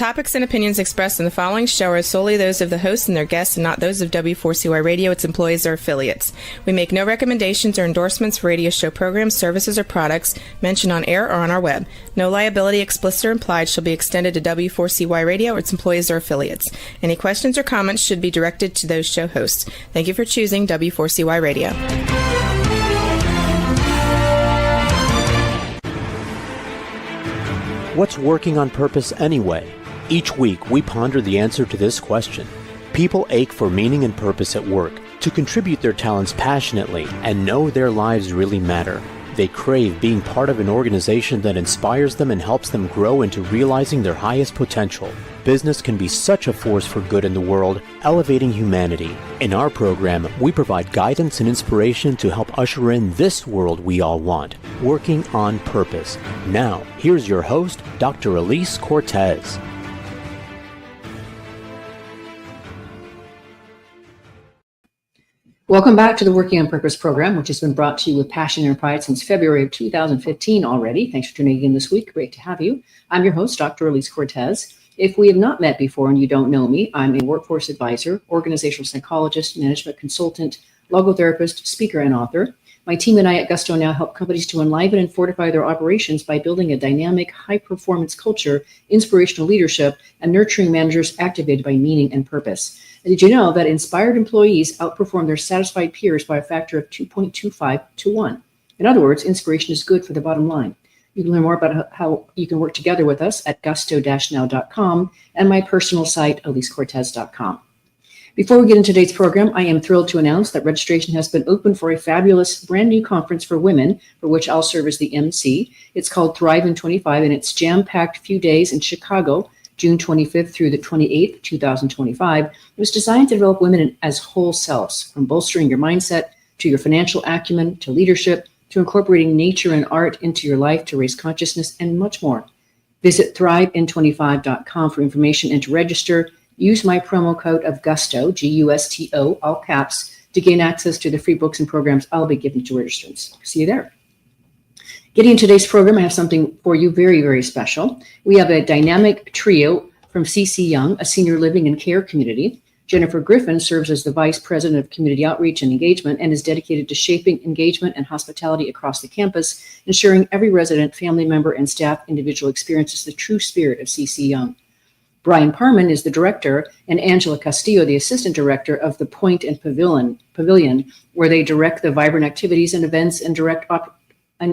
topics and opinions expressed in the following show are solely those of the host and their guests and not those of W4CY Radio, its employees, or affiliates. We make no recommendations or endorsements for radio show programs, services, or products mentioned on air or on our web. No liability, explicit or implied, shall be extended to W4CY Radio or its employees or affiliates. Any questions or comments should be directed to those show hosts. Thank you for choosing W4CY Radio. What's working on purpose anyway? Each week, we ponder the answer to this question. People ache for meaning and purpose at work, to contribute their talents passionately and know their lives really matter. They crave being part of an organization that inspires them and helps them grow into realizing their highest potential. Business can be such a force for good in the world, elevating humanity. In our program, we provide guidance and inspiration to help usher in this world we all want, working on purpose. Now, here's your host, Dr. Elise Cortez. Welcome back to the Working on Purpose program, which has been brought to you with passion and pride since February of 2015 already. Thanks for tuning in this week. Great to have you. I'm your host, Dr. Elise Cortez. If we have not met before and you don't know me, I'm a workforce advisor, organizational psychologist, management consultant, logotherapist, speaker, and author. My team and I at Gusto now help companies to enliven and fortify their operations by building a dynamic, high-performance culture, inspirational leadership, and nurturing managers activated by meaning and purpose. And did you know that inspired employees outperform their satisfied peers by a factor of 2.25 to 1? In other words, inspiration is good for the bottom line. You can learn more about how you can work together with us at gusto-now.com and my personal site, elisecortez.com. Before we get into today's program, I am thrilled to announce that registration has been open for a fabulous brand new conference for women, for which I'll serve as the MC. It's called Thrive in 25, and it's jam-packed few days in Chicago, June 25th through the 28th, 2025. It was designed to develop women as whole selves, from bolstering your mindset to your financial acumen to leadership to incorporating nature and art into your life to raise consciousness and much more. Visit thriveit25.com for information and to register. Use my promo code of GUSTO, G-U-S-T-O, all caps, to gain access to the free books and programs I'll be giving to registrants. See you there. Getting into today's program, I have something for you very, very special. We have a dynamic trio from CC Young, a senior living and care community. Jennifer Griffin serves as the Vice President of Community Outreach and Engagement and is dedicated to shaping engagement and hospitality across the campus, ensuring every resident, family member, and staff individual experiences the true spirit of CC Young. Brian Parman is the director, and Angela Castillo, the assistant director of the Point and Pavilion, where they direct the vibrant activities and events and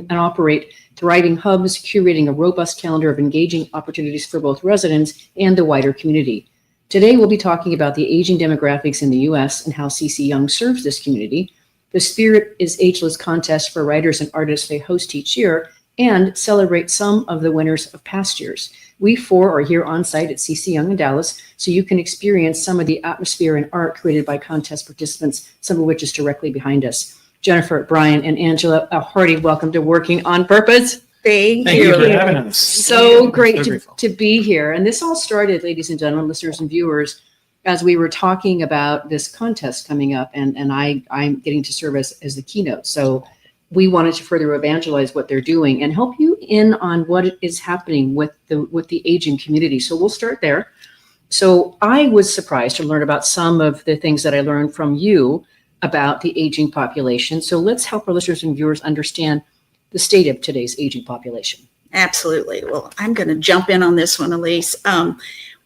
operate thriving hubs, curating a robust calendar of engaging opportunities for both residents and the wider community. Today, we'll be talking about the aging demographics in the U.S. and how CC Young serves this community. The Spirit is Ageless contest for writers and artists they host each year and celebrate some of the winners of past years. We four are here on site at CC Young in Dallas, so you can experience some of the atmosphere and art created by contest participants, some of which is directly behind us. Jennifer, Brian, and Angela, a hearty welcome to Working on Purpose. Thank you for having us. So great to be here. And this all started, ladies and gentlemen, listeners and viewers, as we were talking about this contest coming up, and I'm getting to serve as the keynote. So we wanted to further evangelize what they're doing and help you in on what is happening with the aging community. So we'll start there. So I was surprised to learn about some of the things that I learned from you about the aging population. So let's help our listeners and viewers understand the state of today's aging population. Absolutely. Well, I'm going to jump in on this one, Elise.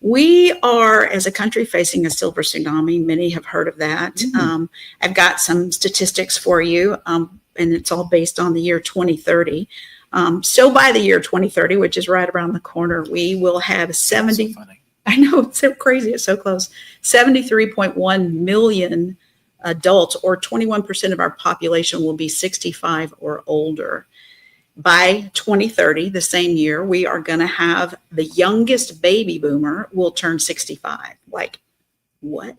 We are, as a country, facing a silver tsunami. Many have heard of that. Mm-hmm. I've got some statistics for you, and it's all based on the year 2030. So by the year 2030, which is right around the corner, we will have 70. So funny. I know, it's so crazy. It's so close. 73.1 million adults, or 21% of our population, will be 65 or older. By 2030, the same year, we are going to have the youngest baby boomer will turn 65. Like, what?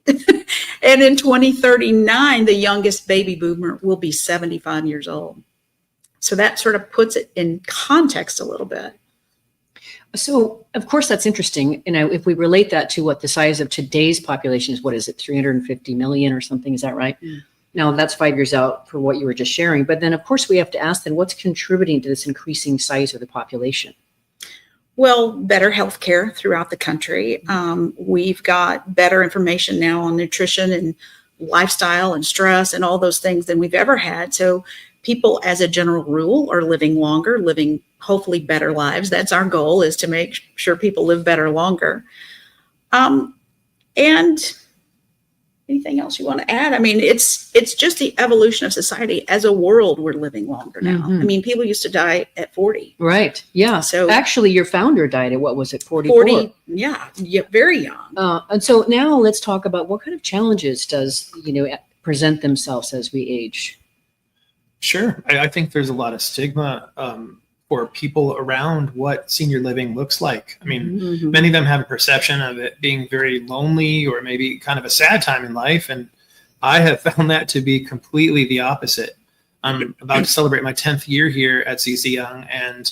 And in 2039, the youngest baby boomer will be 75 years old. So that sort of puts it in context a little bit. So, of course, that's interesting. You know, if we relate that to what the size of today's population is, what is it, 350 million or something? Is that right? Mm. Now, that's 5 years out for what you were just sharing. But then, of course, we have to ask then what's contributing to this increasing size of the population? Well, better healthcare throughout the country. We've got better information now on nutrition and lifestyle and stress and all those things than we've ever had. So people, as a general rule, are living longer, living hopefully better lives. That's our goal, is to make sure people live better longer. And anything else you want to add? I mean, it's just the evolution of society. As a world, we're living longer now. I mean, people used to die at 40. Right. Yeah. So actually, your founder died at, what was it, 44? 40, yeah, very young. And so now let's talk about what kind of challenges does, present themselves as we age. Sure. I think there's a lot of stigma for people around what senior living looks like. I mean, many of them have a perception of it being very lonely or maybe kind of a sad time in life. And I have found that to be completely the opposite. I'm about to celebrate my 10th year here at CC Young. And,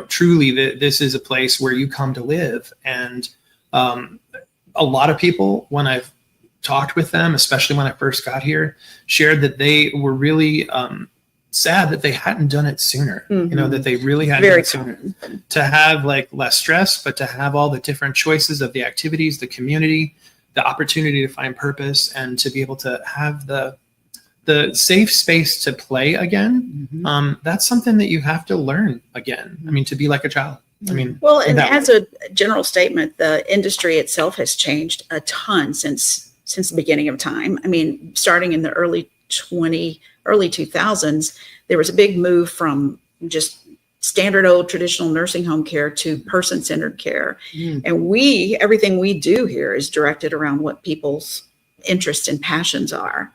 truly this is a place where you come to live. And a lot of people, when I've talked with them, especially when I first got here, shared that they were really sad that they hadn't done it sooner. That they really hadn't done it sooner. To have like less stress, but to have all the different choices of the activities, the community, the opportunity to find purpose, and to be able to have the safe space to play again. That's something that you have to learn again. I mean, to be like a child. I mean, well, and as a general statement, the industry itself has changed a ton since the beginning of time. I mean, starting in the early 2000s, there was a big move from just standard old traditional nursing home care to person-centered care. And everything we do here is directed around what people's interests and passions are.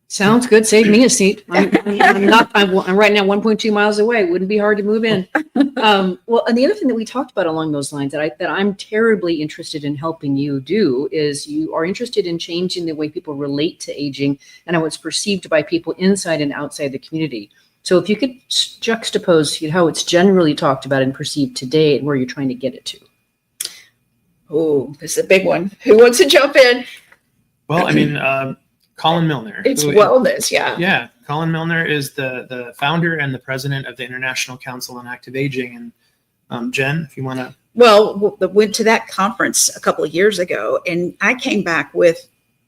Sounds good. Save me a seat. I'm right now 1.2 miles away. Wouldn't be hard to move in. Well, and the other thing that we talked about along those lines that I'm terribly interested in helping you do is you are interested in changing the way people relate to aging and how it's perceived by people inside and outside the community. So if you could juxtapose how it's generally talked about and perceived today and where you're trying to get it to. Oh, this is a big one. Who wants to jump in? Well, I mean, Colin Milner. It's wellness, yeah. Yeah, Colin Milner is the founder and the president of the International Council on Active Aging. And Jen, if you want to. Well, went to that conference a couple of years ago, and I came back with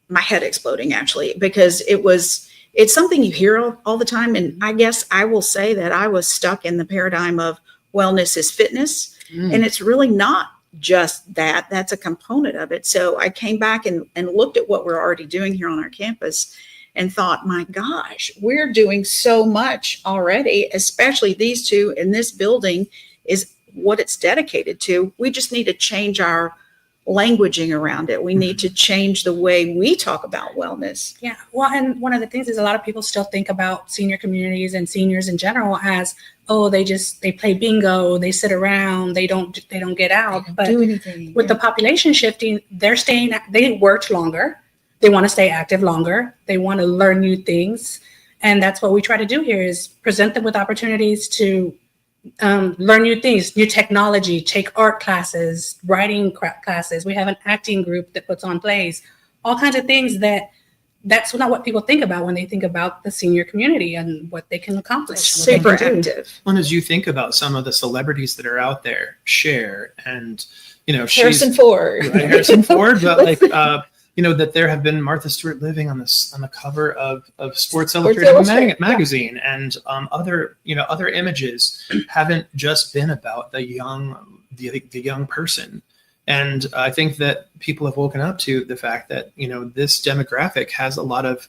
my head exploding, actually, because it's something you hear all the time. And I guess I will say that I was stuck in the paradigm of wellness is fitness, and it's really not just that's a component of it. So I came back and looked at what we're already doing here on our campus and thought, my gosh, we're doing so much already, especially these two in this building is what it's dedicated to. We just need to change our languaging around it. We need to change the way we talk about wellness. Yeah. Well, and one of the things is a lot of people still think about senior communities and seniors in general as, oh, they play bingo, they sit around, they don't get out. They don't but do anything. With the population shifting, they worked longer. They want to stay active longer. They want to learn new things. And that's what we try to do here is present them with opportunities to learn new things, new technology, take art classes, writing classes. We have an acting group that puts on plays, all kinds of things that's not what people think about when they think about the senior community and what they can accomplish. Super active. Well, as you think about some of the celebrities that are out there, Cher and, Harrison Ford, but that there have been Martha Stewart living on the cover of Sports Illustrated magazine, and other images haven't just been about the young person. And I think that people have woken up to the fact that, this demographic has a lot of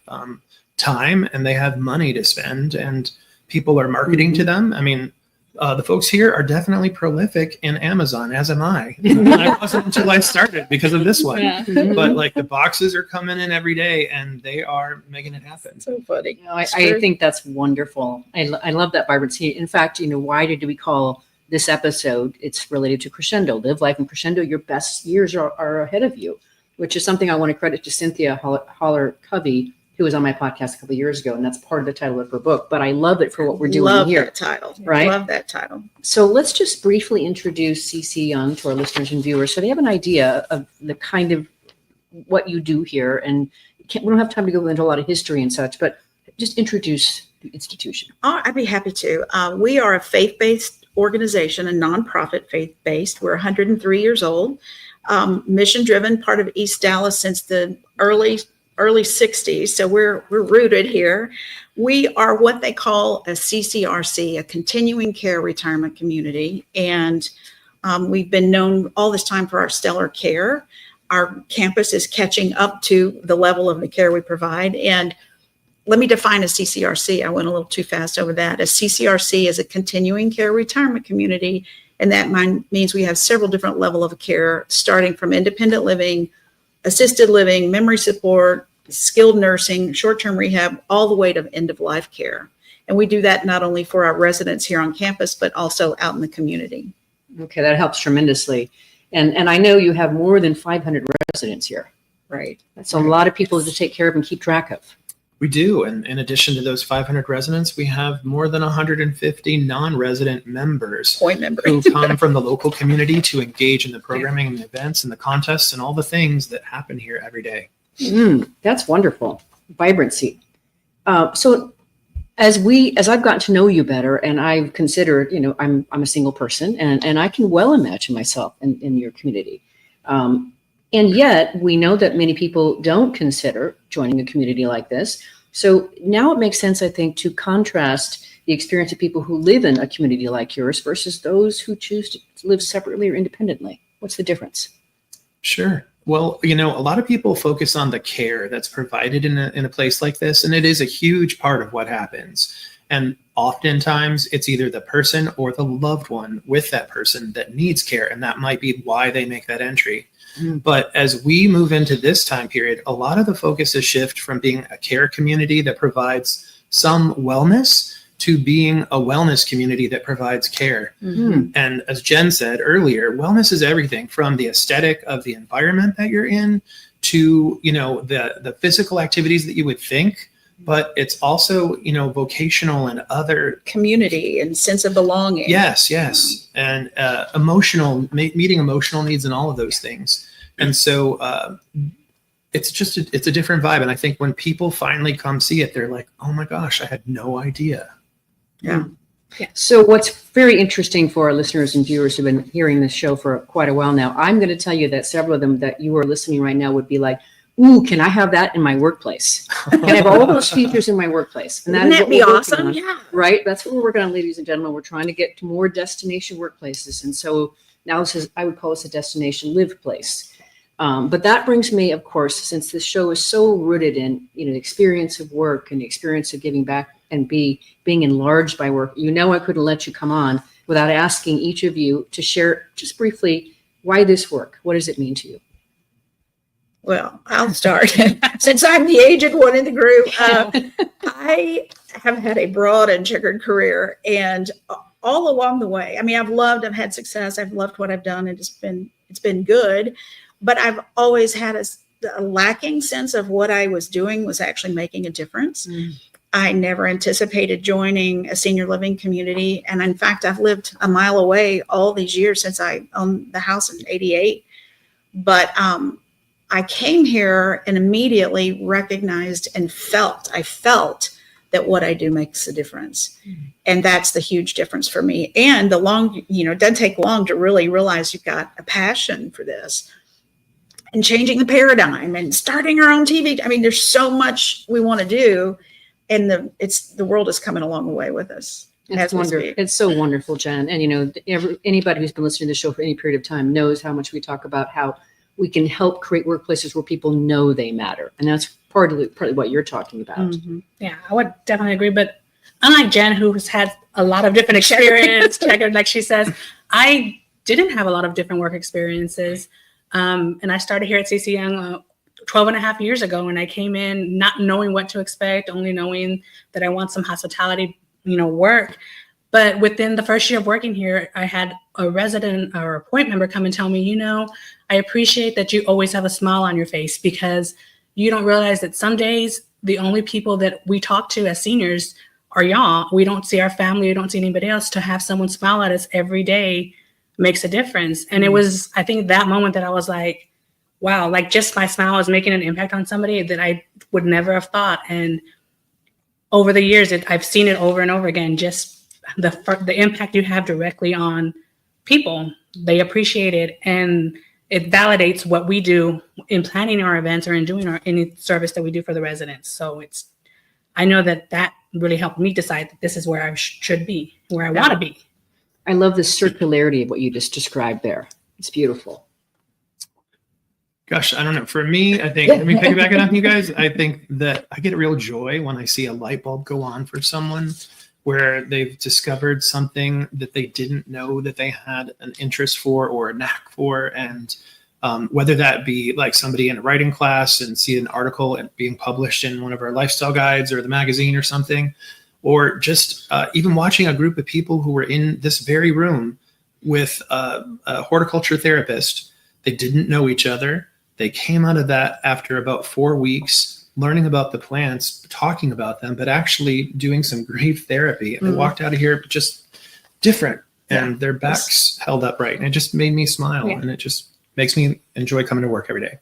time and they have money to spend, and people are marketing to them. I mean, the folks here are definitely prolific in Amazon, as am I. I wasn't until I started because of this one. Yeah. But the boxes are coming in every day and they are making it happen. So funny. I think that's wonderful. I love that vibrancy. In fact, why did we call this episode, it's related to Crescendo, live life in Crescendo. Your best years are ahead of you, which is something I want to credit to Cynthia Holler-Covey, who was on my podcast a couple of years ago, and that's part of the title of her book. But I love it for what we're doing here. Love that title. Right? Love that title. So let's just briefly introduce CC Young to our listeners and viewers so they have an idea of the kind of what you do here. And we don't have time to go into a lot of history and such, but just introduce the institution. Oh, I'd be happy to. We are a faith-based organization, a nonprofit, faith-based. We're 103 years old, mission-driven, part of East Dallas since the early 60s. So we're rooted here. We are what they call a CCRC, a continuing care retirement community. And we've been known all this time for our stellar care. Our campus is catching up to the level of the care we provide. And let me define a CCRC. I went a little too fast over that. A CCRC is a continuing care retirement community. And that means we have several different levels of care, starting from independent living, assisted living, memory support, skilled nursing, short-term rehab, all the way to end-of-life care. And we do that not only for our residents here on campus, but also out in the community. Okay, that helps tremendously. And I know you have more than 500 residents here. Right. That's a lot of people to take care of and keep track of. We do. And in addition to those 500 residents, we have more than 150 non-resident members Point members who come from the local community to engage in the programming and the events and the contests and all the things that happen here every day. That's wonderful. Vibrancy. So as I've gotten to know you better, and I've considered, I'm a single person, and I can well imagine myself in your community. And yet we know that many people don't consider joining a community like this. So now it makes sense, I think, to contrast the experience of people who live in a community like yours versus those who choose to live separately or independently. What's the difference? Sure. Well, a lot of people focus on the care that's provided in a place like this, and it is a huge part of what happens. And oftentimes it's either the person or the loved one with that person that needs care, and that might be why they make that entry. But as we move into this time period, a lot of the focus is shift from being a care community that provides some wellness to being a wellness community that provides care. And as Jen said earlier, wellness is everything from the aesthetic of the environment that you're in to, the physical activities that you would think, but it's also, vocational and other community and sense of belonging. Yes. And emotional, meeting emotional needs and all of those things. And so it's a different vibe. And I think when people finally come see it, they're like, oh my gosh, I had no idea. Yeah. So what's very interesting for our listeners and viewers who've been hearing this show for quite a while now, I'm going to tell you that several of them that you are listening right now would be like, ooh, can I have that in my workplace? Can I have all those features in my workplace? And Wouldn't that be awesome? Yeah. Right? That's what we're working on, ladies and gentlemen. We're trying to get to more destination workplaces. And so now I would call this a destination live place. But that brings me, of course, since this show is so rooted in, the experience of work and the experience of giving back and being enlarged by work, I couldn't let you come on without asking each of you to share just briefly, why this work? What does it mean to you? Well, I'll start. Since I'm the aged one in the group, I have had a broad and checkered career, and all along the way, I've had success. I've loved what I've done, and it's been good. But I've always had a lacking sense of what I was doing was actually making a difference. I never anticipated joining a senior living community, and in fact, I've lived a mile away all these years since I owned the house in '88. But I came here and immediately recognized and felt that what I do makes a difference. And that's the huge difference for me. And it doesn't take long to really realize you've got a passion for this and changing the paradigm and starting our own TV. There's so much we want to do, and the world is coming a long way with us. It's wonderful. It's so wonderful, Jen. And, anybody who's been listening to the show for any period of time knows how much we talk about how we can help create workplaces where people know they matter. And that's partly what you're talking about. Yeah, I would definitely agree. But unlike Jen, who's had a lot of different experience, like she says, I didn't have a lot of different work experiences. And I started here at CC Young 12 and a half years ago, and I came in not knowing what to expect, only knowing that I want some hospitality, work. But within the first year of working here, I had a resident or a point member come and tell me, I appreciate that you always have a smile on your face, because you don't realize that some days the only people that we talk to as seniors are y'all. We don't see our family. We don't see anybody else. To have someone smile at us every day makes a difference. And it was, I think, that moment that I was like, wow, like just my smile is making an impact on somebody that I would never have thought. And over the years, I've seen it over and over again. Just the impact you have directly on people. They appreciate it, and it validates what we do in planning our events or in doing any service that we do for the residents. So I know that really helped me decide that this is where I should be, where I want to be. I love the circularity of what you just described there. It's beautiful. Gosh, I don't know. For me, I think, let me piggyback it on you guys. I think that I get a real joy when I see a light bulb go on for someone where they've discovered something that they didn't know that they had an interest for or a knack for. And whether that be like somebody in a writing class and see an article and being published in one of our lifestyle guides or the magazine or something, or just even watching a group of people who were in this very room with a horticulture therapist. They didn't know each other. They came out of that after about 4 weeks, learning about the plants, talking about them, but actually doing some grief therapy. And they walked out of here just different, and their backs held upright. And it just made me smile, and it just makes me enjoy coming to work every day.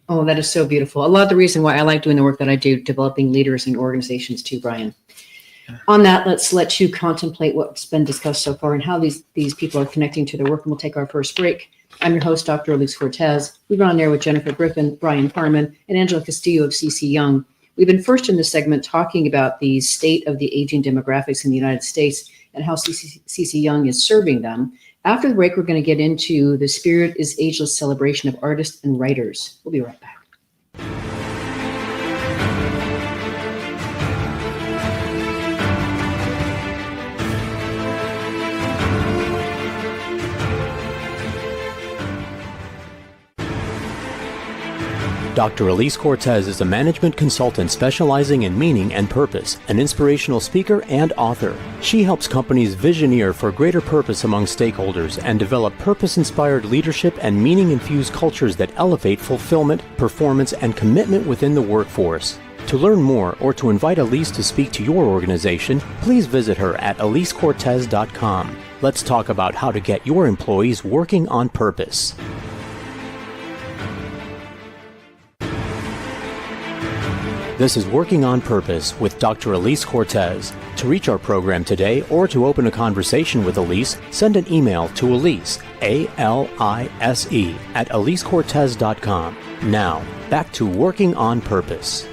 Oh, that is so beautiful. A lot of the reason why I like doing the work that I do, developing leaders and organizations too, Brian. On that, let's let you contemplate what's been discussed so far and how these people are connecting to their work. And we'll take our first break. I'm your host, Dr. Elise Cortez. We've been on there with Jennifer Griffin, Brian Parman, and Angela Castillo of CC Young. We've been first in this segment talking about the state of the aging demographics in the United States and how CC Young is serving them. After the break, we're going to get into the Spirit is Ageless celebration of artists and writers. We'll be right back. Dr. Elise Cortez is a management consultant specializing in meaning and purpose, an inspirational speaker and author. She helps companies visioneer for greater purpose among stakeholders and develop purpose-inspired leadership and meaning-infused cultures that elevate fulfillment, performance, and commitment within the workforce. To learn more or to invite Elise to speak to your organization, please visit her at elisecortez.com. Let's talk about how to get your employees working on purpose. This is Working on Purpose with Dr. Elise Cortez. To reach our program today or to open a conversation with Elise, send an email to Elise, A-L-I-S-E, at elisecortez.com. Now, back to Working on Purpose.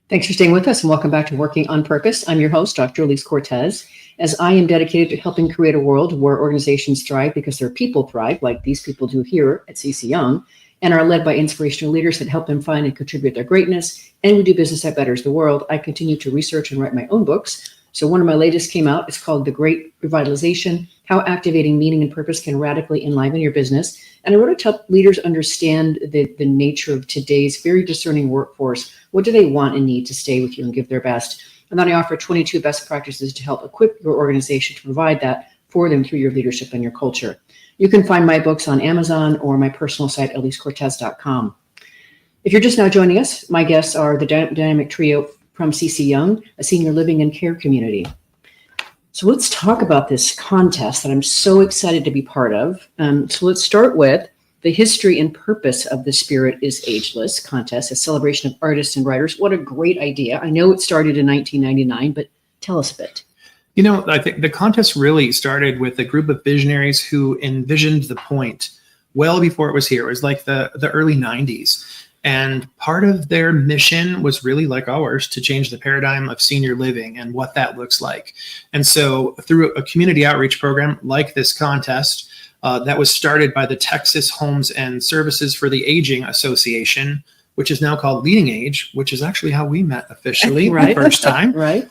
Thanks for staying with us and welcome back to Working on Purpose. I'm your host, Dr. Elise Cortez. As I am dedicated to helping create a world where organizations thrive because their people thrive, like these people do here at CC Young, and are led by inspirational leaders that help them find and contribute their greatness, and we do business that betters the world, I continue to research and write my own books. So one of my latest came out. It's called The Great Revitalization, How Activating Meaning and Purpose Can Radically Enliven Your Business. And I wrote it to help leaders understand the nature of today's very discerning workforce. What do they want and need to stay with you and give their best? And then I offer 22 best practices to help equip your organization to provide that for them through your leadership and your culture. You can find my books on Amazon or my personal site, elisecortez.com. If you're just now joining us, my guests are the dynamic trio from CC Young, a senior living and care community. So let's talk about this contest that I'm so excited to be part of. So let's start with the history and purpose of the Spirit is Ageless contest, a celebration of artists and writers. What a great idea. I know it started in 1999, but tell us a bit. You know, I think the contest really started with a group of visionaries who envisioned the point well before it was here. It was like the early 90s. And part of their mission was really like ours to change the paradigm of senior living and what that looks like. And so through a community outreach program like this contest, that was started by the Texas Homes and Services for the Aging Association, which is now called Leading Age, which is actually how we met officially the first time. Right.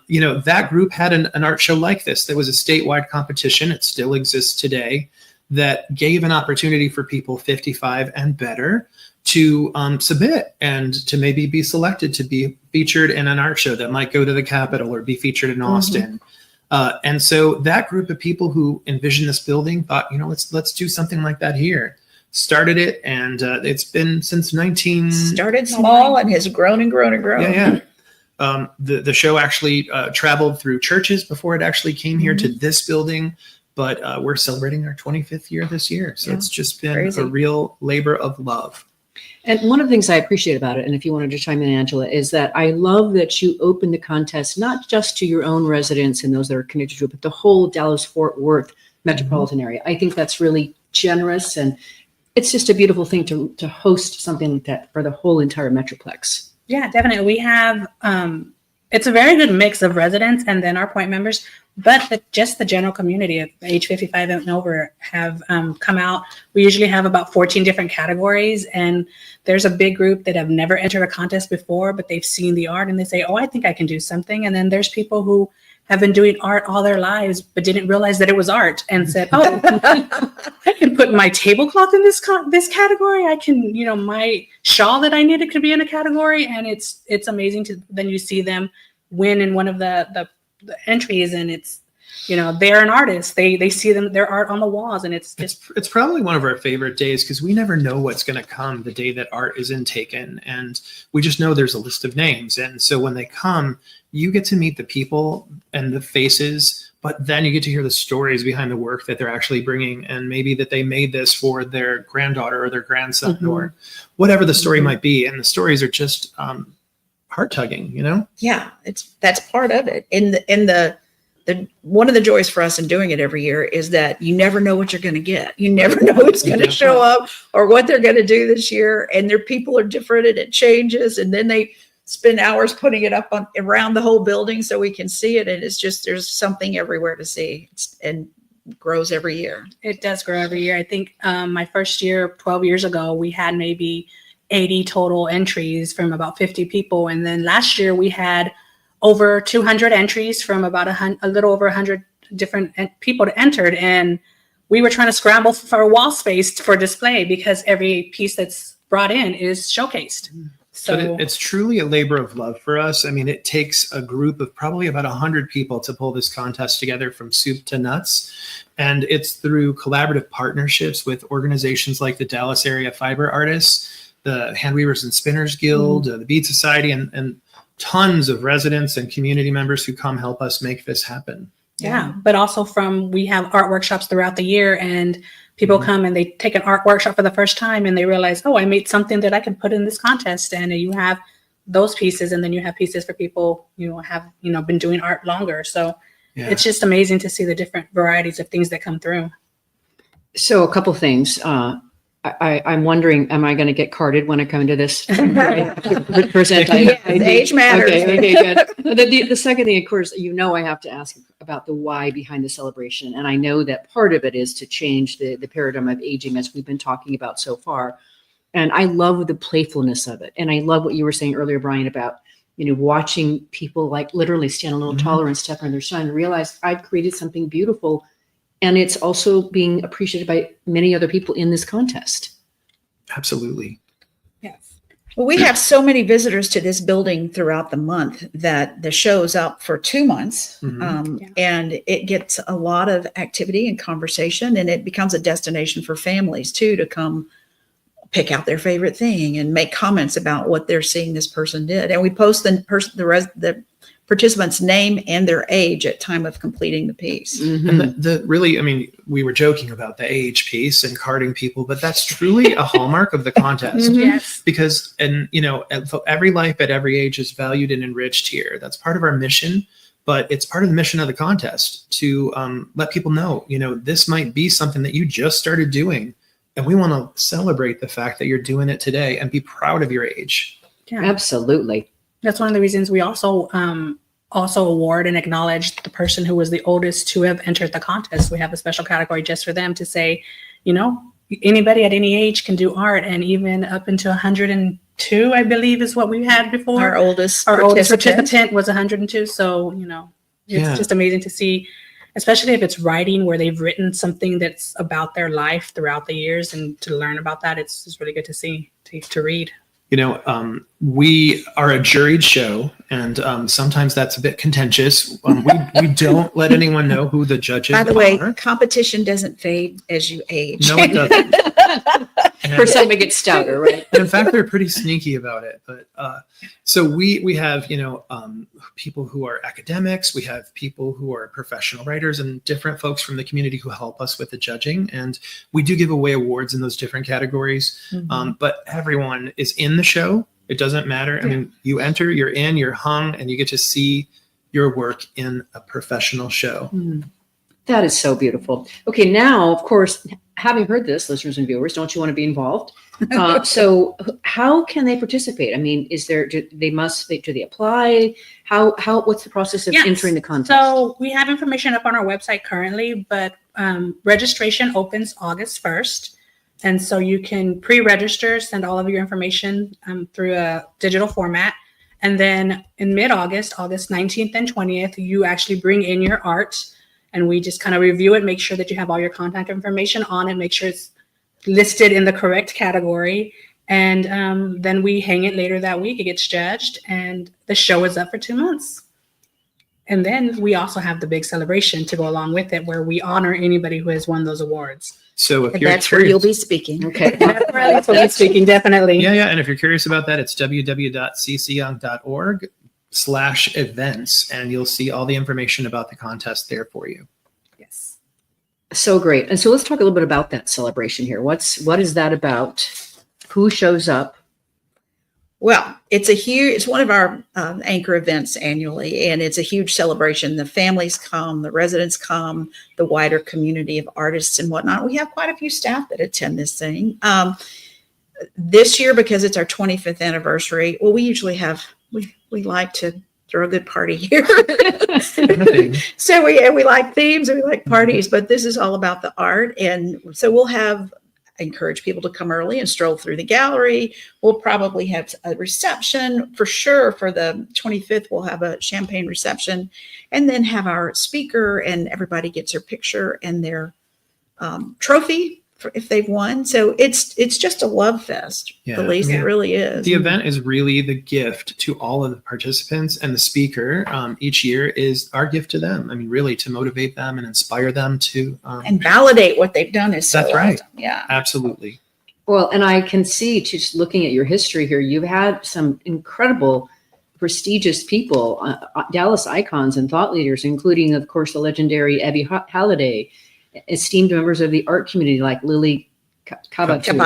You know, that group had an art show like this. There was a statewide competition. It still exists today that gave an opportunity for people 55 and better to submit and to maybe be selected to be featured in an art show that might go to the Capitol or be featured in Austin. And so that group of people who envisioned this building thought, you know, let's do something like that here. Started it, and it's been since Started small and has grown and grown and grown. Yeah. The show actually traveled through churches before it actually came here to this building, but we're celebrating our 25th year this year. So it's just been a real labor of love. And one of the things I appreciate about it, and if you wanted to chime in, Angela, is that I love that you open the contest not just to your own residents and those that are connected to it, but the whole Dallas-Fort Worth metropolitan area. I think that's really generous, and it's just a beautiful thing to host something like that for the whole entire metroplex. Yeah, definitely. We have, it's a very good mix of residents and then our point members, but just the general community of age 55 and over have come out. We usually have about 14 different categories, and there's a big group that have never entered a contest before, but they've seen the art and they say, oh, I think I can do something. And then there's people who have been doing art all their lives, but didn't realize that it was art and said, oh, I can put my tablecloth in this category. I can, my shawl that I needed could be in a category. And it's amazing then you see them win in one of the entries, and it's, they're an artist. They see their art on the walls, and it's probably one of our favorite days because we never know what's going to come the day that art is intaken, and we just know there's a list of names. And so when they come, you get to meet the people and the faces, but then you get to hear the stories behind the work that they're actually bringing, and maybe that they made this for their granddaughter or their grandson or whatever the story might be. And the stories are just heart tugging, Yeah, that's part of it. In the one of the joys for us in doing it every year is that you never know what you're going to get. You never know who's going to show up or what they're going to do this year. And their people are different and it changes. And then they spend hours putting it up around the whole building so we can see it. And it's just, there's something everywhere to see, and grows every year. It does grow every year. I think my first year, 12 years ago, we had maybe 80 total entries from about 50 people. And then last year we had over 200 entries from about a little over 100 different people that entered. And we were trying to scramble for wall space for display because every piece that's brought in is showcased. So but it's truly a labor of love for us. I mean, it takes a group of probably about 100 people to pull this contest together from soup to nuts. And it's through collaborative partnerships with organizations like the Dallas Area Fiber Artists, the Hand Weavers and Spinners Guild, the Bead Society, and tons of residents and community members who come help us make this happen. Yeah, but also we have art workshops throughout the year, and people come and they take an art workshop for the first time and they realize, oh, I made something that I can put in this contest. And you have those pieces, and then you have pieces for people have been doing art longer. So it's just amazing to see the different varieties of things that come through. So a couple things. I'm wondering, am I going to get carded when I come into this? Present? Age matters. Okay, good. The second thing, of course, I have to ask about the why behind the celebration. And I know that part of it is to change the paradigm of aging, as we've been talking about so far. And I love the playfulness of it. And I love what you were saying earlier, Brian, about, watching people like literally stand a little taller and step on their shine and realize I've created something beautiful. And it's also being appreciated by many other people in this contest. Absolutely. Yes. Well, we have so many visitors to this building throughout the month that the show's up for 2 months. And it gets a lot of activity and conversation, and it becomes a destination for families too, to come pick out their favorite thing and make comments about what they're seeing this person did. And we post the participant's name and their age at time of completing the piece. And we were joking about the age piece and carding people, but that's truly a hallmark of the contest. Yes. Because, every life at every age is valued and enriched here. That's part of our mission, but it's part of the mission of the contest to let people know, this might be something that you just started doing. And we want to celebrate the fact that you're doing it today and be proud of your age. Yeah. Absolutely. That's one of the reasons we also award and acknowledge the person who was the oldest to have entered the contest. We have a special category just for them to say, anybody at any age can do art, and even up into 102, I believe, is what we had before. Our oldest participant was 102. So, it's just amazing to see, especially if it's writing where they've written something that's about their life throughout the years, and to learn about that, it's really good to see, to read. We are a juried show, and sometimes that's a bit contentious. We don't let anyone know who the judges are. By the way, competition doesn't fade as you age. No, it doesn't. For some, it gets stouter, right? And in fact, they're pretty sneaky about it. But so we have, people who are academics, we have people who are professional writers, and different folks from the community who help us with the judging. And we do give away awards in those different categories. But everyone is in the show. It doesn't matter. I mean, you enter, you're in, you're hung, and you get to see your work in a professional show. That is so beautiful. Okay, now, of course, having heard this, listeners and viewers, don't you want to be involved? So how can they participate? I mean, do they apply? What's the process of entering the contest? So we have information up on our website currently, but registration opens August 1st. And so you can pre-register, send all of your information through a digital format. And then in mid-August, August 19th and 20th, you actually bring in your art, and we just kind of review it, make sure that you have all your contact information on it, make sure it's listed in the correct category. And then we hang it later that week. It gets judged, and the show is up for 2 months. And then we also have the big celebration to go along with it, where we honor anybody who has won those awards. So if And you're that's curious, where you'll be speaking. Okay. That's what I'm speaking, definitely. Yeah. And if you're curious about that, it's www.ccyoung.org/events, and you'll see all the information about the contest there for you. Yes. So great. And so let's talk a little bit about that celebration here. What is that about? Who shows up? Well, it's one of our anchor events annually, and it's a huge celebration. The families come, the residents come, the wider community of artists and whatnot. We have quite a few staff that attend this thing. This year, because it's our 25th anniversary, well, we usually we like to throw a good party here. So we like themes and we like parties, but this is all about the art. And so encourage people to come early and stroll through the gallery. We'll probably have a reception for sure. For the 25th, we'll have a champagne reception, and then have our speaker, and everybody gets their picture and their trophy if they've won. So it's just a love fest. Yeah. Elise, it really is. The event is really the gift to all of the participants, and the speaker each year is our gift to them. I mean, really to motivate them and inspire them to and validate what they've done is so that's right. awesome. Yeah, absolutely. Well, and I can see, just looking at your history here, you've had some incredible, prestigious people, Dallas icons and thought leaders, including, of course, the legendary Abby Halliday, esteemed members of the art community like Lily Kabatu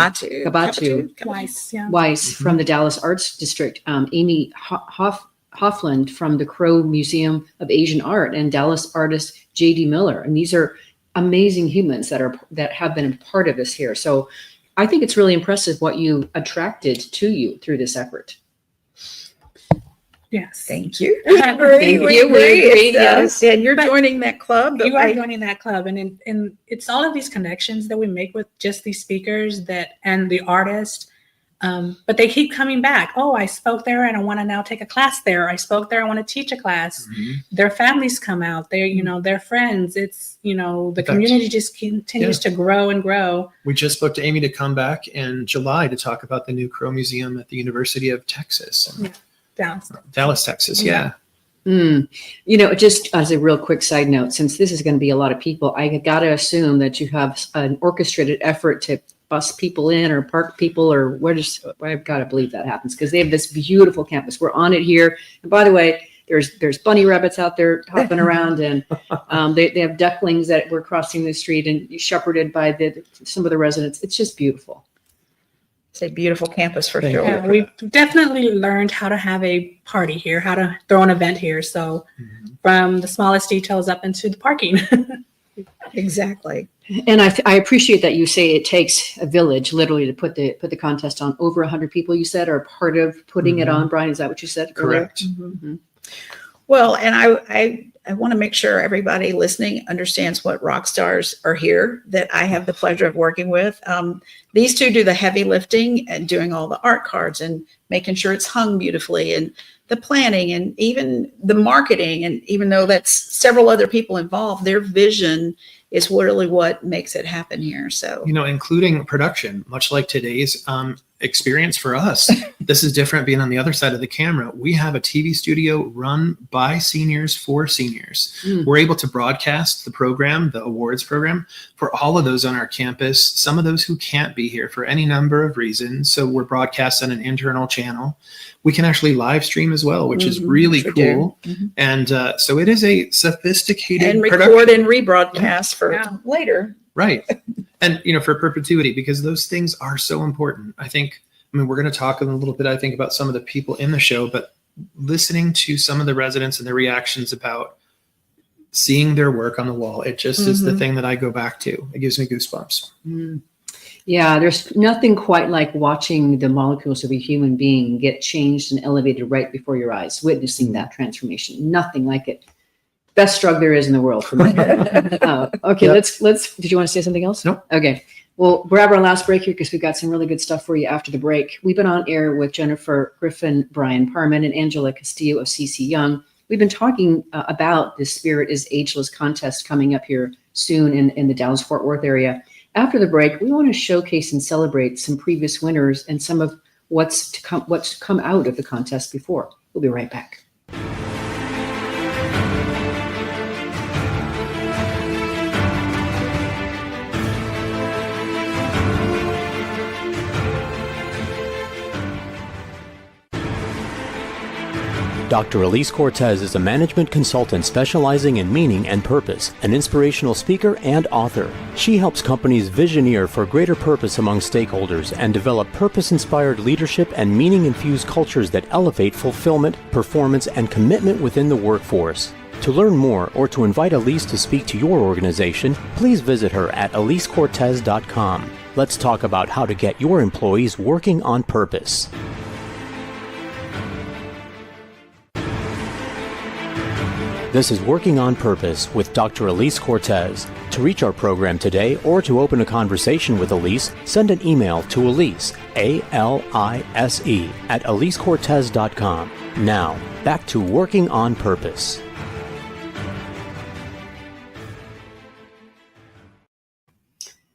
Weiss from the Dallas Arts District, Amy Hoffland from the Crow Museum of Asian Art, and Dallas artist J.D. Miller. And these are amazing humans that have been a part of this here. So I think it's really impressive what you attracted to you through this effort. Yes. Thank you. Thank you. We agree. Yes. And you're joining that club. You are joining that club. And it's all of these connections that we make with just these speakers and the artist. But they keep coming back. Oh, I spoke there and I want to now take a class there. I spoke there. I want to teach a class. Mm-hmm. Their families come out. They're friends. It's, the community just continues to grow and grow. We just booked Amy to come back in July to talk about the new Crow Museum at the University of Texas. Dallas, Texas. Yeah. Just as a real quick side note, since this is going to be a lot of people, I got to assume that you have an orchestrated effort to bus people in or park people, or I've got to believe that happens, because they have this beautiful campus. We're on it here. And by the way, there's bunny rabbits out there hopping around, and they have ducklings that were crossing the street and shepherded by some of the residents. It's just beautiful. It's a beautiful campus for sure. Yeah, we've definitely learned how to have a party here, how to throw an event here. So from the smallest details up into the parking. Exactly. And I appreciate that you say it takes a village literally to put the contest on. Over 100 people, you said, are part of putting it on. Brian, is that what you said? Correct. Mm-hmm. Well, and I want to make sure everybody listening understands what rock stars are here that I have the pleasure of working with. These two do the heavy lifting and doing all the art cards and making sure it's hung beautifully, and the planning and even the marketing. And even though that's several other people involved, their vision is really what makes it happen here. So, including production, much like today's experience for us. This is different being on the other side of the camera. We have a TV studio run by seniors for seniors. We're able to broadcast the program, the awards program, for all of those on our campus, some of those who can't be here for any number of reasons. So we're broadcast on an internal channel. We can actually live stream as well, which is really cool. And so it is a sophisticated and record production. and rebroadcast for later. Right. And, for perpetuity, because those things are so important. I mean, we're going to talk in a little bit, I think, about some of the people in the show, but listening to some of the residents and their reactions about seeing their work on the wall, it just is the thing that I go back to. It gives me goosebumps. Yeah, there's nothing quite like watching the molecules of a human being get changed and elevated right before your eyes, witnessing that transformation. Nothing like it. Best drug there is in the world for me. Okay, let's. Did you want to say something else? Nope. Okay. Well, grab our last break here because we've got some really good stuff for you after the break. We've been on air with Jennifer Griffin, Brian Parman, and Angela Castillo of CC Young. We've been talking about the Spirit is Ageless contest coming up here soon in the Dallas-Fort Worth area. After the break, we want to showcase and celebrate some previous winners and some of what's come out of the contest before. We'll be right back. Dr. Elise Cortez is a management consultant specializing in meaning and purpose, an inspirational speaker and author. She helps companies visioneer for greater purpose among stakeholders and develop purpose-inspired leadership and meaning-infused cultures that elevate fulfillment, performance, and commitment within the workforce. To learn more or to invite Elise to speak to your organization, please visit her at elisecortez.com. Let's talk about how to get your employees working on purpose. This is Working on Purpose with Dr. Elise Cortez. To reach our program today or to open a conversation with Elise, send an email to Elise, A-L-I-S-E, at elisecortez.com. Now, back to Working on Purpose.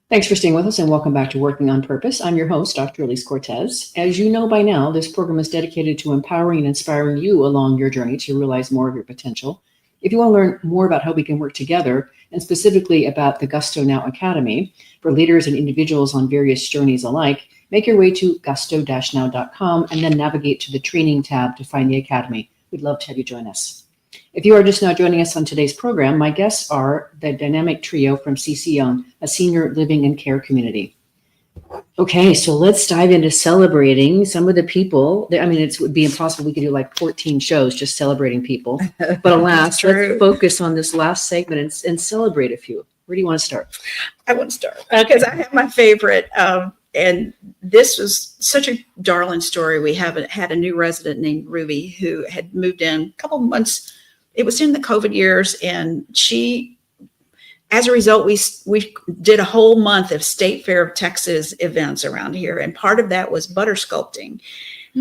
Thanks for staying with us and welcome back to Working on Purpose. I'm your host, Dr. Elise Cortez. As you know by now, this program is dedicated to empowering and inspiring you along your journey to realize more of your potential. If you want to learn more about how we can work together, and specifically about the Gusto Now Academy for leaders and individuals on various journeys alike, make your way to gusto-now.com and then navigate to the training tab to find the Academy. We'd love to have you join us. If you are just now joining us on today's program, my guests are the dynamic trio from CC Young, a senior living and care community. Okay, so let's dive into celebrating some of the people. I mean, it would be impossible. We could do like 14 shows just celebrating people. But alas, let's focus on this last segment and celebrate a few. Where do you want to start? I want to start because I have my favorite. And this was such a darling story. We had a new resident named Ruby who had moved in a couple of months. It was in the COVID years, and she, as a result, we did a whole month of State Fair of Texas events around here, and part of that was butter sculpting.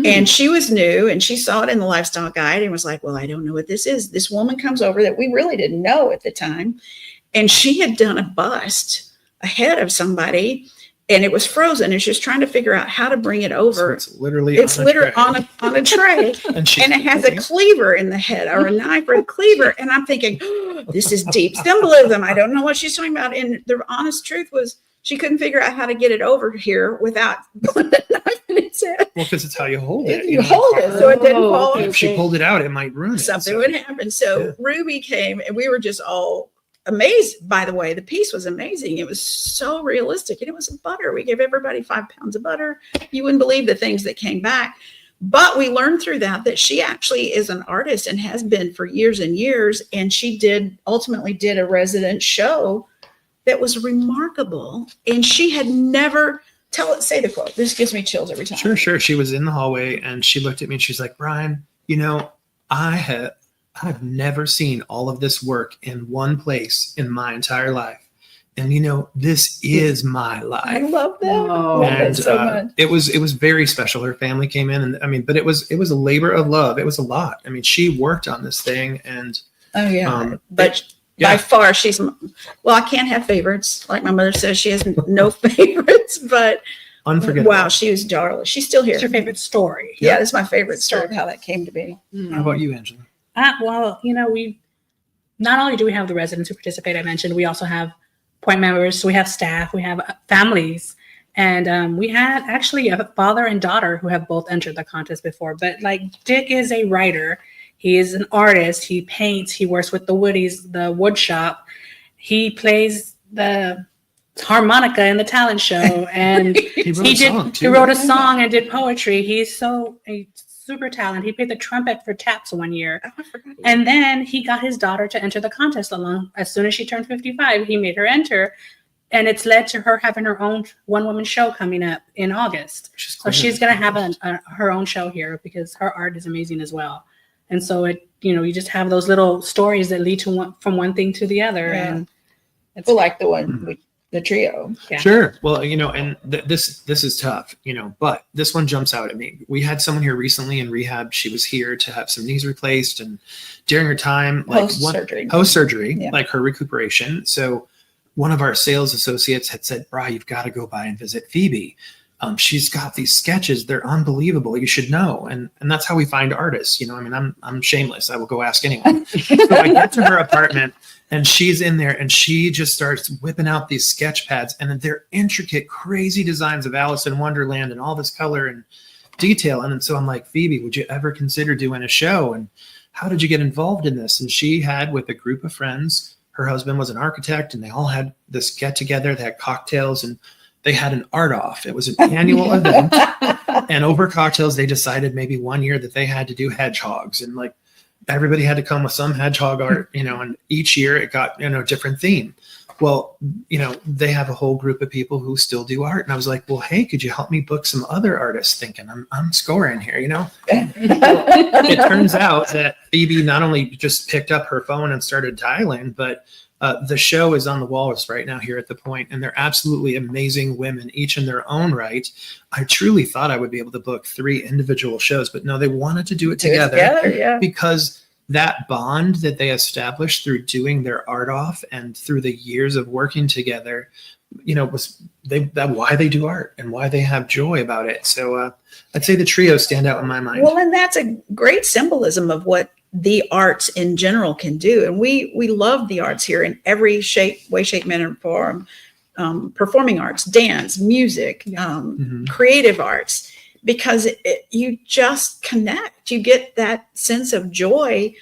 And she was new, and she saw it in the lifestyle guide and was like, well, I don't know what this is. This woman comes over that we really didn't know at the time, and she had done a bust ahead of somebody, and it was frozen, and she was trying to figure out how to bring it over. So it's literally on a tray, and it has a cleaver in the head, or a knife or a cleaver. And I'm thinking, oh, this is deep symbolism. I don't know what she's talking about. And the honest truth was, she couldn't figure out how to get it over here without putting the knife in its head. Well, because it's how you hold it. You hold it so it didn't fall. If she pulled it out, it might ruin it. Something would happen. So Ruby came, and we were just all amazed. By the way, the piece was amazing. It was so realistic, and it was butter. We gave everybody 5 pounds of butter. You wouldn't believe the things that came back. But we learned through that she actually is an artist and has been for years and years. And she ultimately did a resident show that was remarkable. And she had never say the quote. This gives me chills every time. Sure. She was in the hallway and she looked at me and she's like, Brian, I've never seen all of this work in one place in my entire life. And this is my life. I love that. Oh, and so much. It was very special. Her family came in, and but it was a labor of love. It was a lot. I mean, she worked on this thing, and by far I can't have favorites. Like my mother says, she has no favorites, but Unforgettable. Wow, she was darling. She's still here. What's your favorite story? Yeah, that's my favorite story of how that came to be. How about you, Angela? Well, we not only do we have the residents who participate, I mentioned, we also have point members. So we have staff, we have families. And we had actually a father and daughter who have both entered the contest before. But like Dick is a writer. He is an artist. He paints. He works with the Woodies, the wood shop. He plays the harmonica in the talent show. And he wrote a song and did poetry. He's a super talented. He played the trumpet for Taps one year. Oh, I forgot. And then he got his daughter to enter the contest along. As soon as she turned 55, he made her enter. And it's led to her having her own one-woman show coming up in August. So she's going to have her own show here because her art is amazing as well. And so you just have those little stories that lead to from one thing to the other. Yeah. And it's like the one with the trio. Yeah. Sure. Well, and this is tough, but this one jumps out at me. We had someone here recently in rehab. She was here to have some knees replaced, and during her time, post surgery, yeah. like her recuperation. So one of our sales associates had said, "Bri, you've got to go by and visit Phoebe. She's got these sketches. They're unbelievable. You should know." And that's how we find artists. I'm shameless. I will go ask anyone. So I get to her apartment and she's in there and she just starts whipping out these sketch pads, and they're intricate, crazy designs of Alice in Wonderland and all this color and detail. And so I'm like, "Phoebe, would you ever consider doing a show? And how did you get involved in this?" And she had, with a group of friends, her husband was an architect, and they all had this get together. They had cocktails and they had an art off. It was an annual event. And over cocktails, they decided maybe one year that they had to do hedgehogs, and like everybody had to come with some hedgehog art, and each year it got, a different theme. Well, they have a whole group of people who still do art. And I was like, "Well, hey, could you help me book some other artists?" Thinking I'm scoring here, It turns out that Phoebe not only just picked up her phone and started dialing, but the show is on the walls right now here at the Point, and they're absolutely amazing women, each in their own right. I truly thought I would be able to book 3 individual shows, but no, they wanted to do it together because that bond that they established through doing their art off and through the years of working together, was why they do art and why they have joy about it. So I'd say the trio stand out in my mind. Well, and that's a great symbolism of what the arts in general can do. And we love the arts here in every way, shape, manner, and form. Performing arts, dance, music, creative arts, because you just connect. You get that sense of joy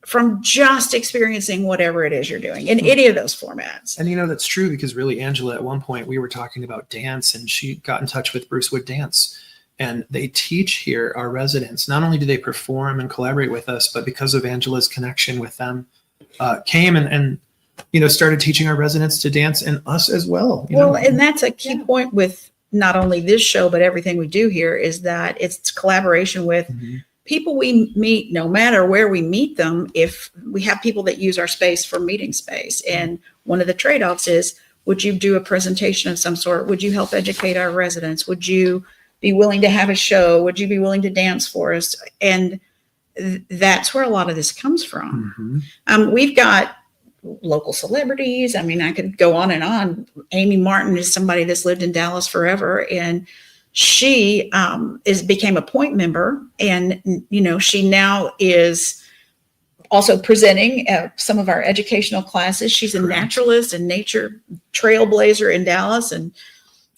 from just experiencing whatever it is you're doing in any of those formats. And that's true, because really, Angela, at one point we were talking about dance, and she got in touch with Bruce Wood Dance. And they teach here, our residents. Not only do they perform and collaborate with us, but because of Angela's connection with them, came and started teaching our residents to dance, and us as well. And that's a key point with not only this show, but everything we do here, is that it's collaboration with people we meet, no matter where we meet them. If we have people that use our space for meeting space, and one of the trade-offs is, would you do a presentation of some sort? Would you help educate our residents? Would you be willing to have a show? Would you be willing to dance for us? And that's where a lot of this comes from. We've got local celebrities. I mean, I could go on and on. Amy Martin is somebody that's lived in Dallas forever, and she became a Point member, and she now is also presenting some of our educational classes. She's a naturalist and nature trailblazer in Dallas, and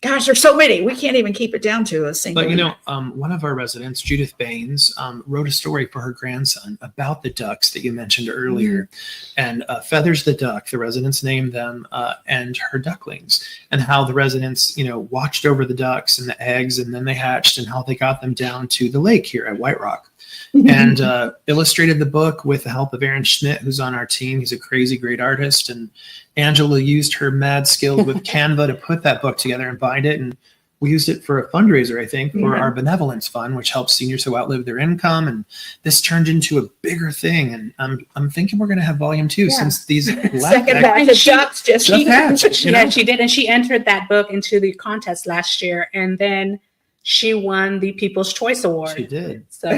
gosh, there's so many. We can't even keep it down to a single. But one of our residents, Judith Baines, wrote a story for her grandson about the ducks that you mentioned earlier, and Feathers the duck. The residents named them, and her ducklings, and how the residents, watched over the ducks and the eggs, and then they hatched, and how they got them down to the lake here at White Rock. And illustrated the book with the help of Aaron Schmidt, who's on our team. He's a crazy great artist, and Angela used her mad skills with Canva to put that book together and bind it. And we used it for a fundraiser, I think, for our benevolence fund, which helps seniors who outlive their income. And this turned into a bigger thing. And I'm thinking we're going to have volume 2 since these second batch of ducks just hatched. She did, and she entered that book into the contest last year, and then she won the People's Choice Award. She did. So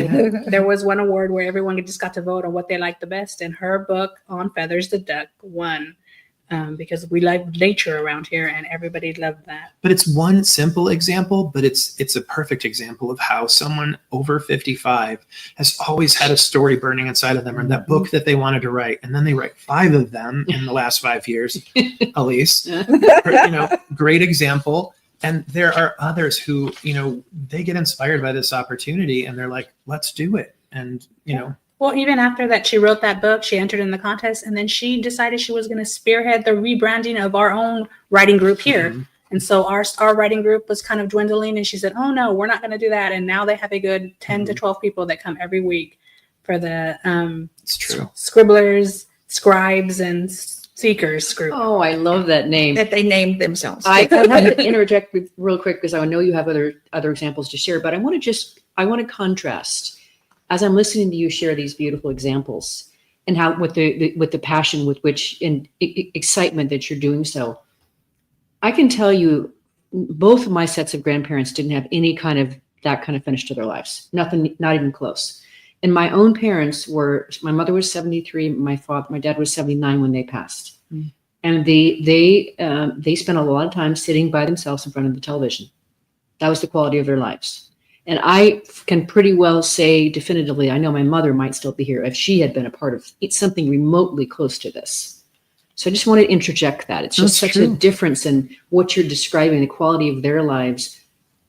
there was one award where everyone just got to vote on what they liked the best, and her book on Feathers the Duck won because we love nature around here, and everybody loved that. But it's one simple example, but it's a perfect example of how someone over 55 has always had a story burning inside of them, or that book that they wanted to write, and then they write 5 of them in the last 5 years, Elise. Great example. And there are others who, they get inspired by this opportunity and they're like, let's do it. And, Well, even after that, she wrote that book, she entered in the contest, and then she decided she was going to spearhead the rebranding of our own writing group here. Mm-hmm. And so our writing group was kind of dwindling, and she said, oh no, we're not going to do that. And now they have a good 10 to 12 people that come every week for the it's true. Scribblers, Scribes, and Seekers group. Oh, I love that name. That they named themselves. I have to interject real quick because I know you have other examples to share, but I want to contrast as I'm listening to you share these beautiful examples and how with the passion with which and excitement that you're doing so. I can tell you both of my sets of grandparents didn't have any kind of finish to their lives. Nothing, not even close. And my own parents my mother was 73, my dad was 79 when they passed. Mm. And they spent a lot of time sitting by themselves in front of the television. That was the quality of their lives. And I can pretty well say definitively, I know my mother might still be here if she had been a part of something remotely close to this. So I just want to interject that. It's just such a difference in what you're describing, the quality of their lives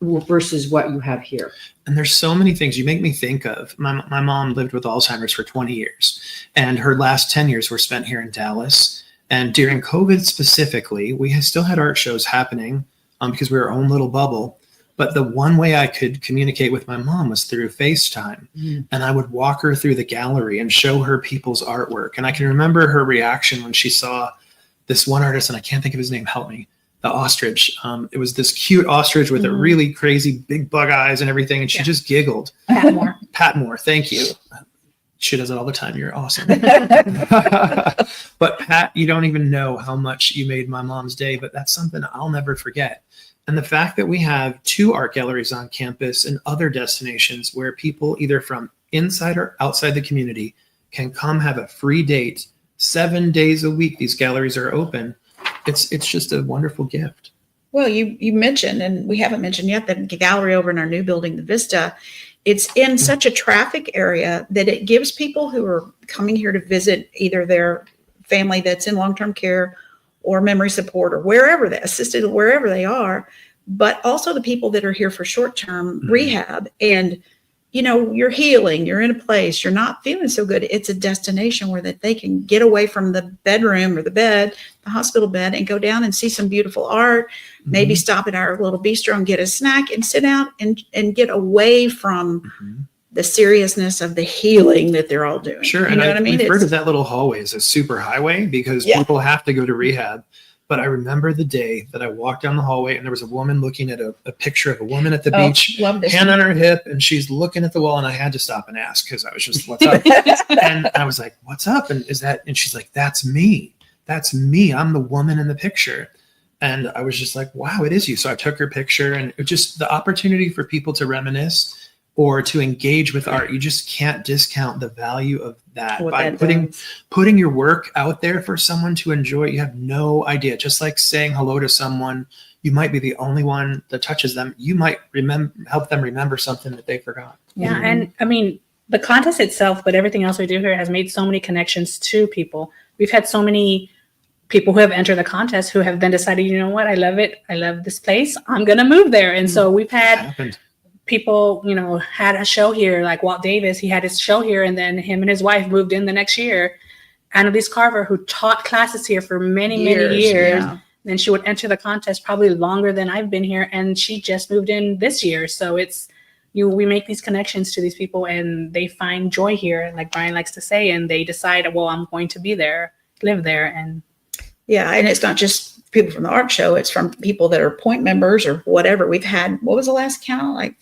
versus what you have here. And there's so many things you make me think of. My mom lived with Alzheimer's for 20 years, and her last 10 years were spent here in Dallas. And during COVID specifically, we still had art shows happening because we were our own little bubble. But the one way I could communicate with my mom was through FaceTime. Mm. And I would walk her through the gallery and show her people's artwork. And I can remember her reaction when she saw this one artist, and I can't think of his name, help me. The ostrich. It was this cute ostrich with a really crazy big bug eyes and everything. And she just giggled. Patmore. Thank you. She does it all the time. You're awesome. But Pat, you don't even know how much you made my mom's day, but that's something I'll never forget. And the fact that we have 2 art galleries on campus and other destinations where people either from inside or outside the community can come have a free date 7 days a week. These galleries are open. It's just a wonderful gift. Well, you mentioned, and we haven't mentioned yet, the gallery over in our new building, the Vista. It's in such a traffic area that it gives people who are coming here to visit either their family that's in long-term care or memory support or wherever they assisted, wherever they are, but also the people that are here for short-term rehab. And you're healing, you're in a place, you're not feeling so good. It's a destination where that they can get away from the bedroom or the bed, the hospital bed, and go down and see some beautiful art, maybe stop at our little bistro and get a snack and sit down and get away from the seriousness of the healing that they're all doing. Sure. And I mean? We've heard of that little hallway as a super highway because people have to go to rehab. But I remember the day that I walked down the hallway and there was a woman looking at a picture of a woman at the beach, hand on her hip, and she's looking at the wall. And I had to stop and ask because I was just, what's up? And I was like, what's up? And she's like, that's me. That's me. I'm the woman in the picture. And I was just like, wow, it is you. So I took her picture, and it just the opportunity for people to reminisce or to engage with art. You just can't discount the value of that by putting your work out there for someone to enjoy. You have no idea. Just like saying hello to someone, you might be the only one that touches them. You might help them remember something that they forgot. Yeah. And I mean, the contest itself, but everything else we do here has made so many connections to people. We've had so many people who have entered the contest who have then decided, you know what, I love it. I love this place. I'm going to move there. And so we've had people, had a show here, like Walt Davis, he had his show here, and then him and his wife moved in the next year. Annalise Carver, who taught classes here for many years. Yeah. Then she would enter the contest probably longer than I've been here, and she just moved in this year. So it's, we make these connections to these people, and they find joy here, like Brian likes to say, and they decide, well, I'm going to be there, live there. And and it's not just people from the art show, it's from people that are point members or whatever. We've had, what was the last count? Like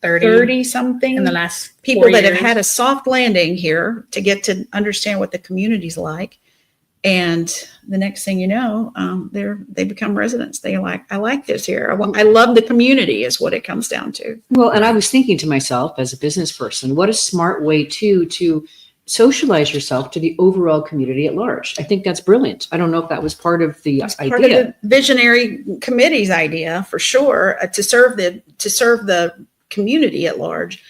30 something in the last people that have had a soft landing here to get to understand what the community's like. And the next thing you know, they become residents. They like, I like this here. I love the community is what it comes down to. Well, and I was thinking to myself as a business person, what a smart way to socialize yourself to the overall community at large. I think that's brilliant. I don't know if that was part of the That's idea. part of the visionary committee's idea for sure, to serve the community at large.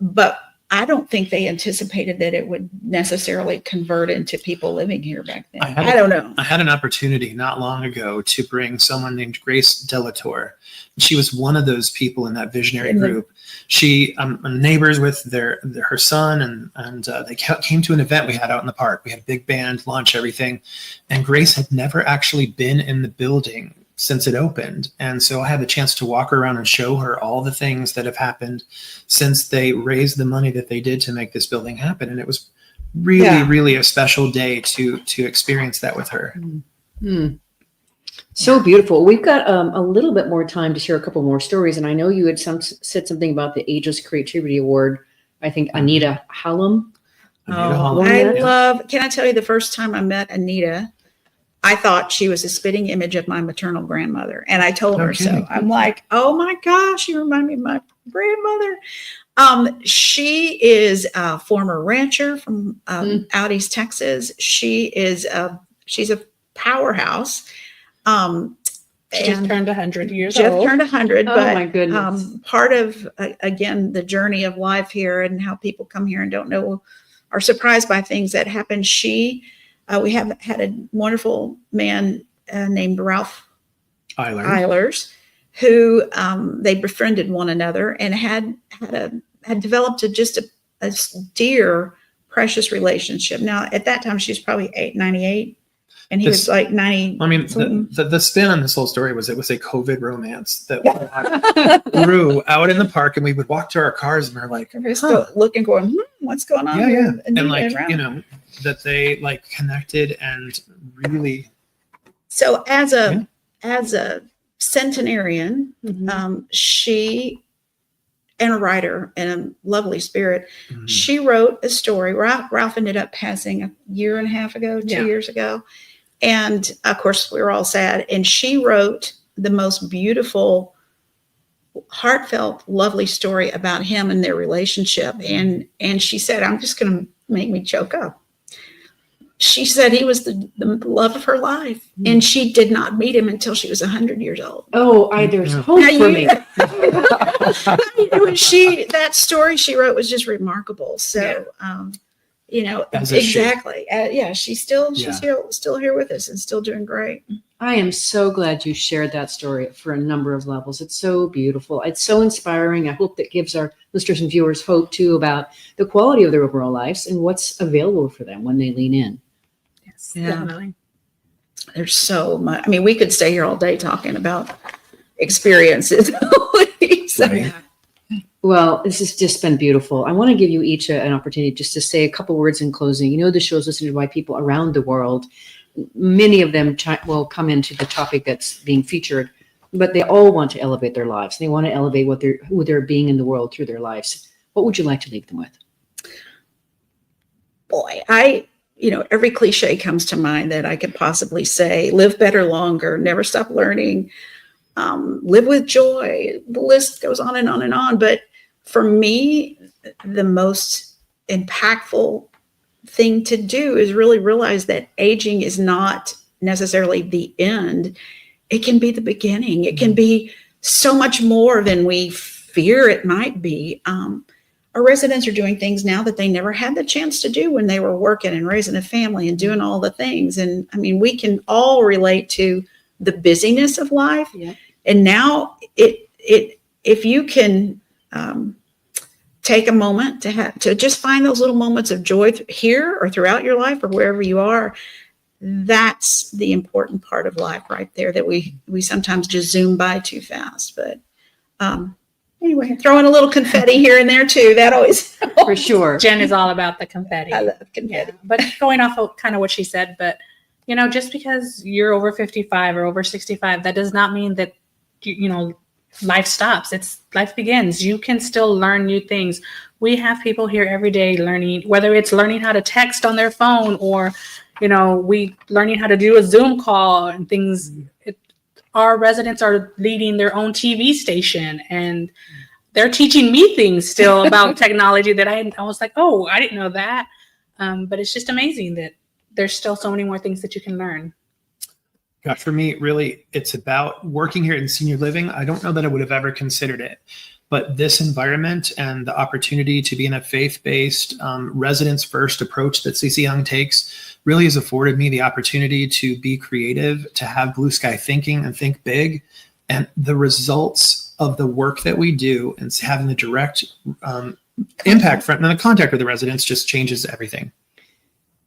But I don't think they anticipated that it would necessarily convert into people living here back then. I don't know. I had an opportunity not long ago to bring someone named Grace Delator. She was one of those people in that visionary group. She neighbors with her son, and they came to an event we had out in the park. We had a big band, lunch, everything, and Grace had never actually been in the building since it opened. And so I had the chance to walk her around and show her all the things that have happened since they raised the money that they did to make this building happen. And it was really, really a special day to experience that with her. Mm-hmm. So beautiful. We've got a little bit more time to share a couple more stories. And I know you had said something about the Ageless Creativity Award. I think Anita Hallam. Can I tell you, the first time I met Anita, I thought she was a spitting image of my maternal grandmother. And I told her so. I'm like, oh my gosh, you remind me of my grandmother. She is a former rancher from out East Texas. She's a powerhouse. She just turned 100 years Jeff old. turned 100, Oh, but my goodness. Part of, again, the journey of life here and how people come here and don't know, are surprised by things that happen. We have had a wonderful man named Ralph Eilers, who they befriended one another and had developed a dear, precious relationship. Now, at that time, she was probably 98. And he was like 90. I mean, the spin on this whole story was it was a COVID romance that grew out in the park, and we would walk to our cars and we were like, looking, going, what's going on? Yeah. And like, that they like connected and really. So as a centenarian, she, and a writer and a lovely spirit, she wrote a story. Ralph ended up passing a year and a half ago, 2 years ago. And of course, we were all sad. And she wrote the most beautiful, heartfelt, lovely story about him and their relationship. And she said, I'm just going to make me choke up. She said he was the love of her life. And she did not meet him until she was 100 years old. Oh, there's hope for me. That story she wrote was just remarkable. So, exactly. She's still here with us and still doing great. I am so glad you shared that story for a number of levels. It's so beautiful. It's so inspiring. I hope that gives our listeners and viewers hope too about the quality of their overall lives and what's available for them when they lean in. Yes, definitely. There's so much. I mean, we could stay here all day talking about experiences. Right. Well, this has just been beautiful. I want to give you each an opportunity just to say a couple words in closing. The show is listened to by people around the world. Many of them will come into the topic that's being featured, but they all want to elevate their lives. They want to elevate who they're being in the world through their lives. What would you like to leave them with? Boy, every cliche comes to mind that I could possibly say: live better longer, never stop learning, live with joy. The list goes on and on and on. But for me, the most impactful thing to do is really realize that aging is not necessarily the end. It can be the beginning. It can be so much more than we fear it might be. Our residents are doing things now that they never had the chance to do when they were working and raising a family and doing all the things. And I mean, we can all relate to the busyness of life. Yeah. And now if you can take a moment to just find those little moments of joy here or throughout your life or wherever you are, that's the important part of life right there that we sometimes just zoom by too fast. But anyway, throwing a little confetti here and there too, that always helps. For sure. Jen is all about the confetti. I love confetti. Yeah. But going off of kind of what she said, but just because you're over 55 or over 65, that does not mean that life stops. Life begins. You can still learn new things. We have people here every day learning, whether it's learning how to text on their phone or, we learning how to do a Zoom call and things. Our residents are leading their own TV station and they're teaching me things still about technology that I was like, oh, I didn't know that. But it's just amazing that there's still so many more things that you can learn. Gosh, for me, really, it's about working here in senior living. I don't know that I would have ever considered it, but this environment and the opportunity to be in a faith-based, residents-first approach that CC Young takes really has afforded me the opportunity to be creative, to have blue sky thinking and think big. And the results of the work that we do and having the direct impact from the contact with the residents just changes everything.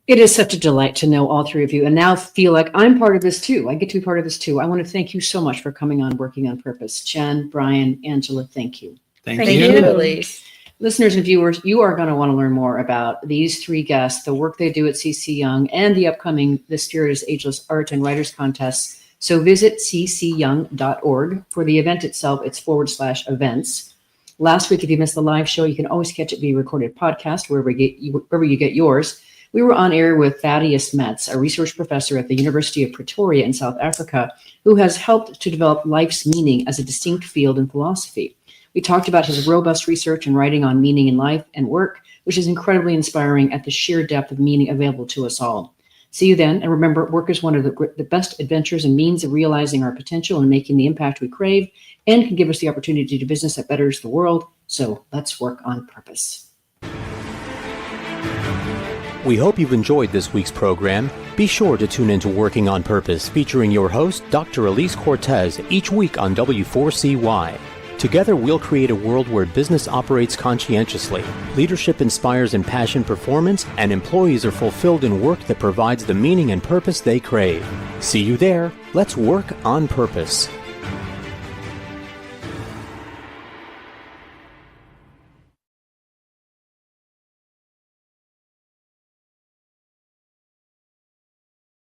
It is such a delight to know all three of you and now feel like I'm part of this too. I get to be part of this too. I want to thank you so much for coming on Working on Purpose. Jen, Brian, Angela, thank you. Thank Thank you. you, Elise. Listeners and viewers, you are going to want to learn more about these three guests, the work they do at CC Young, and the upcoming The Spirit is Ageless Art and Writers Contests. So visit ccyoung.org. For the event itself, it's /events. Last week, if you missed the live show, you can always catch it via recorded podcast wherever you get yours. We were on air with Thaddeus Metz, a research professor at the University of Pretoria in South Africa, who has helped to develop life's meaning as a distinct field in philosophy. We talked about his robust research and writing on meaning in life and work, which is incredibly inspiring at the sheer depth of meaning available to us all. See you then, and remember, work is one of the best adventures and means of realizing our potential and making the impact we crave, and can give us the opportunity to do business that betters the world. So let's work on purpose. We hope you've enjoyed this week's program. Be sure to tune into Working on Purpose, featuring your host, Dr. Elise Cortez, each week on W4CY. Together, we'll create a world where business operates conscientiously, leadership inspires impassioned performance, and employees are fulfilled in work that provides the meaning and purpose they crave. See you there. Let's work on purpose.